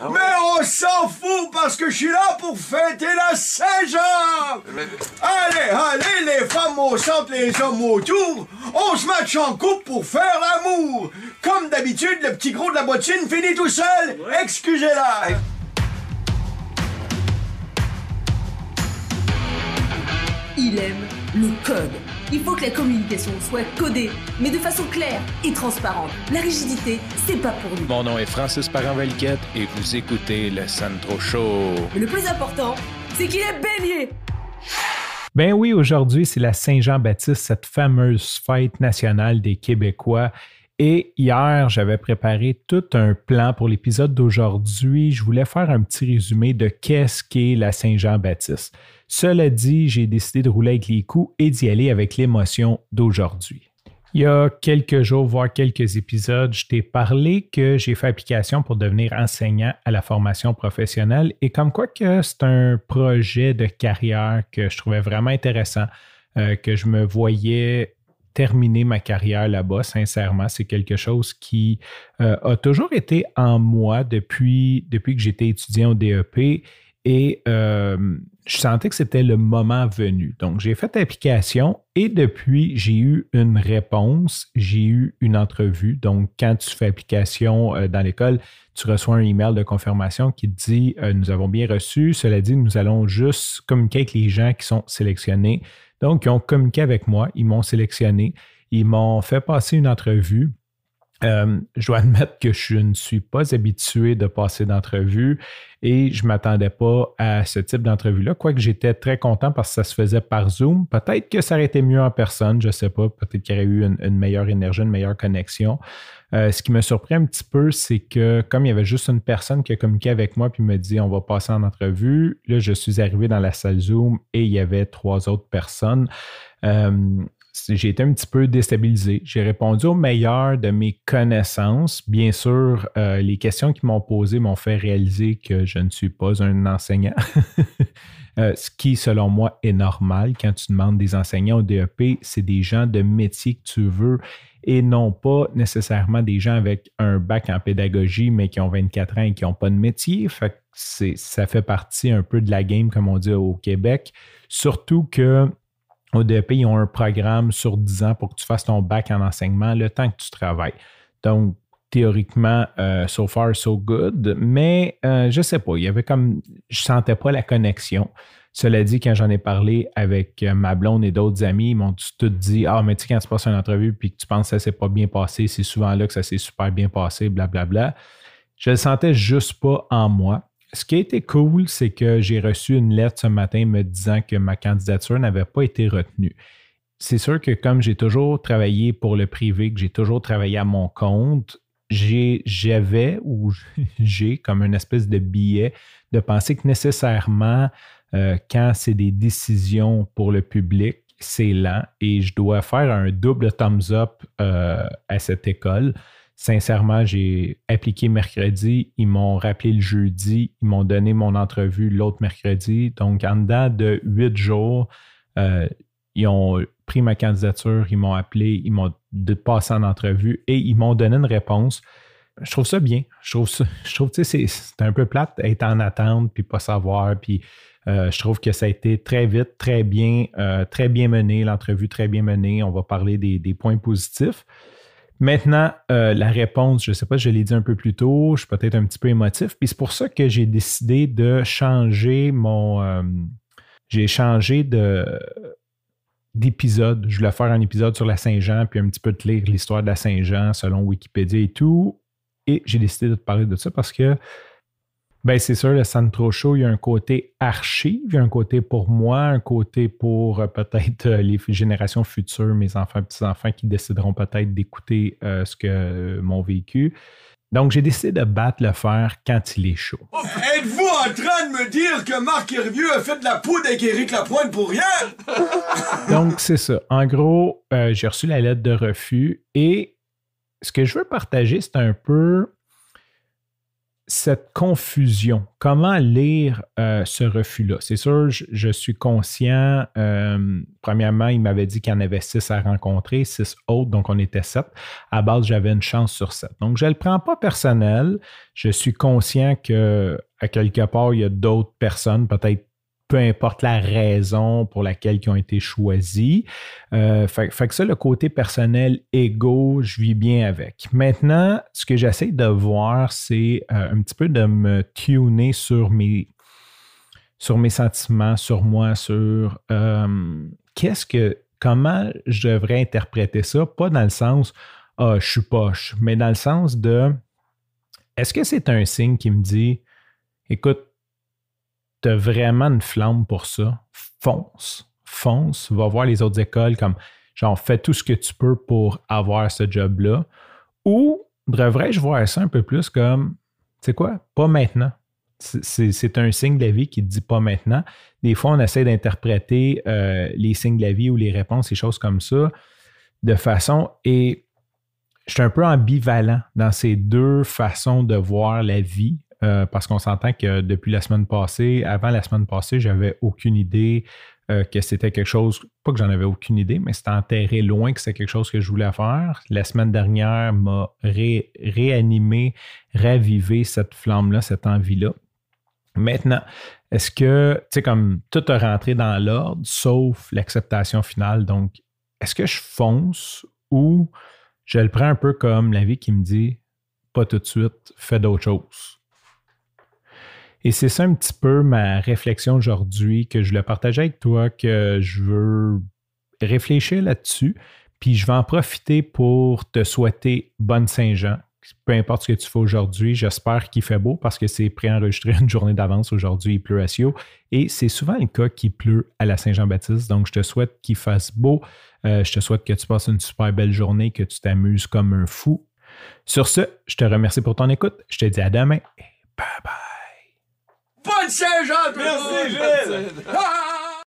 Mais on s'en fout parce que je suis là pour fêter la Saint-Jean! Allez, les femmes au centre, les hommes autour, on se match en couple pour faire l'amour! Comme d'habitude, le petit gros de la bottine finit tout seul! Excusez-la! Il aime le code. Il faut que la communication soit codée, mais de façon claire et transparente. La rigidité, c'est pas pour nous. Mon nom est Francis Parent-Valquette et vous écoutez le Sandro Show. Mais le plus important, c'est qu'il est bélier. Ben oui, aujourd'hui, c'est la Saint-Jean-Baptiste, cette fameuse fête nationale des Québécois. Et hier, j'avais préparé tout un plan pour l'épisode d'aujourd'hui. Je voulais faire un petit résumé de qu'est-ce qu'est la Saint-Jean-Baptiste. Cela dit, j'ai décidé de rouler avec les coups et d'y aller avec l'émotion d'aujourd'hui. Il y a quelques jours, voire quelques épisodes, je t'ai parlé que j'ai fait application pour devenir enseignant à la formation professionnelle et comme quoi que c'est un projet de carrière que je trouvais vraiment intéressant, que je me voyais terminer ma carrière là-bas, sincèrement. C'est quelque chose qui a toujours été en moi depuis que j'étais étudiant au DEP et je sentais que c'était le moment venu. Donc, j'ai fait l'application et depuis, j'ai eu une réponse, j'ai eu une entrevue. Donc, quand tu fais application dans l'école, tu reçois un email de confirmation qui te dit « Nous avons bien reçu. Cela dit, nous allons juste communiquer avec les gens qui sont sélectionnés. » Donc, ils ont communiqué avec moi, ils m'ont sélectionné, ils m'ont fait passer une entrevue. Je dois admettre que je ne suis pas habitué de passer d'entrevue et je ne m'attendais pas à ce type d'entrevue-là, quoique j'étais très content parce que ça se faisait par Zoom. Peut-être que ça aurait été mieux en personne, je ne sais pas, peut-être qu'il y aurait eu une meilleure énergie, une meilleure connexion. Ce qui me surprit un petit peu, c'est que comme il y avait juste une personne qui a communiqué avec moi puis me dit « On va passer en entrevue », là, je suis arrivé dans la salle Zoom et il y avait 3 autres personnes. J'ai été un petit peu déstabilisé. J'ai répondu au meilleur de mes connaissances. Bien sûr, les questions qu'ils m'ont posées m'ont fait réaliser que je ne suis pas un enseignant. Ce qui, selon moi, est normal. Quand tu demandes des enseignants au DEP, c'est des gens de métier que tu veux et non pas nécessairement des gens avec un bac en pédagogie, mais qui ont 24 ans et qui n'ont pas de métier. Fait que ça fait partie un peu de la game, comme on dit au Québec. Surtout que au DEP, ils ont un programme sur 10 ans pour que tu fasses ton bac en enseignement le temps que tu travailles. Donc, théoriquement, so far, so good. Mais je ne sais pas, il y avait comme, je ne sentais pas la connexion. Cela dit, quand j'en ai parlé avec ma blonde et d'autres amis, ils m'ont tout dit « Ah, mais tu sais, quand tu passes une entrevue puis que tu penses que ça ne s'est pas bien passé, c'est souvent là que ça s'est super bien passé, blablabla. » Je ne le sentais juste pas en moi. Ce qui a été cool, c'est que j'ai reçu une lettre ce matin me disant que ma candidature n'avait pas été retenue. C'est sûr que comme j'ai toujours travaillé pour le privé, que j'ai toujours travaillé à mon compte, j'ai comme une espèce de biais de penser que nécessairement, quand c'est des décisions pour le public, c'est lent et je dois faire un double thumbs up à cette école. Sincèrement, j'ai appliqué mercredi, ils m'ont rappelé le jeudi, ils m'ont donné mon entrevue l'autre mercredi. Donc, en dedans de 8 jours, ils ont pris ma candidature, ils m'ont appelé, ils m'ont passé en entrevue et ils m'ont donné une réponse. Je trouve ça bien. Je trouve que c'est un peu plate d'être en attente puis pas savoir. Puis je trouve que ça a été très vite, très bien mené, l'entrevue très bien menée. On va parler des points positifs. Maintenant, la réponse, je ne sais pas, je l'ai dit un peu plus tôt, je suis peut-être un petit peu émotif, puis c'est pour ça que j'ai décidé de changer j'ai changé d'épisode. Je voulais faire un épisode sur la Saint-Jean, puis un petit peu de lire l'histoire de la Saint-Jean selon Wikipédia et tout, et j'ai décidé de te parler de ça parce que ben c'est sûr, le Sandro Show, il y a un côté archive, il y a un côté pour moi, un côté pour peut-être les générations futures, mes enfants, petits-enfants qui décideront peut-être d'écouter ce que m'ont vécu. Donc, j'ai décidé de battre le fer quand il est chaud. Êtes-vous en train de me dire que Marc Hervieux a fait de la poudre avec Éric Lapointe pour rien? Donc, c'est ça. En gros, j'ai reçu la lettre de refus et ce que je veux partager, c'est un peu... cette confusion. Comment lire ce refus-là? C'est sûr, je suis conscient. Premièrement, il m'avait dit qu'il y en avait 6 à rencontrer, 6 autres, donc on était 7. À base, j'avais une chance sur 7. Donc, je ne le prends pas personnel. Je suis conscient qu'à quelque part, il y a d'autres personnes, peut-être peu importe la raison pour laquelle ils ont été choisis. Fait que ça, le côté personnel, égo, je vis bien avec. Maintenant, ce que j'essaie de voir, c'est un petit peu de me tuner sur mes sentiments, sur moi, sur comment je devrais interpréter ça, pas dans le sens « Ah, je suis poche », mais dans le sens de « Est-ce que c'est un signe qui me dit « Écoute, tu as vraiment une flamme pour ça, fonce, va voir les autres écoles comme genre fais tout ce que tu peux pour avoir ce job-là. » Ou devrais-je voir ça un peu plus comme, tu sais quoi, pas maintenant. C'est un signe de la vie qui ne dit pas maintenant. Des fois, on essaie d'interpréter les signes de la vie ou les réponses, ces choses comme ça, de façon, et je suis un peu ambivalent dans ces deux façons de voir la vie. Parce qu'on s'entend que depuis la semaine passée, avant la semaine passée, j'avais aucune idée que c'était quelque chose, pas que j'en avais aucune idée, mais c'était enterré loin que c'était quelque chose que je voulais faire. La semaine dernière m'a réanimé, ravivé cette flamme-là, cette envie-là. Maintenant, est-ce que, tu sais, comme tout a rentré dans l'ordre, sauf l'acceptation finale, donc est-ce que je fonce ou je le prends un peu comme la vie qui me dit, pas tout de suite, fais d'autres choses? Et c'est ça un petit peu ma réflexion aujourd'hui que je voulais partager avec toi, que je veux réfléchir là-dessus, puis je vais en profiter pour te souhaiter bonne Saint-Jean. Peu importe ce que tu fais aujourd'hui, j'espère qu'il fait beau parce que c'est préenregistré une journée d'avance. Aujourd'hui, il pleut à Sio et c'est souvent le cas qu'il pleut à la Saint-Jean-Baptiste. Donc, je te souhaite qu'il fasse beau. Je te souhaite que tu passes une super belle journée, que tu t'amuses comme un fou. Sur ce, je te remercie pour ton écoute. Je te dis à demain et bye bye. Bonne Saint-Jean, tout le monde! Merci, Gilles!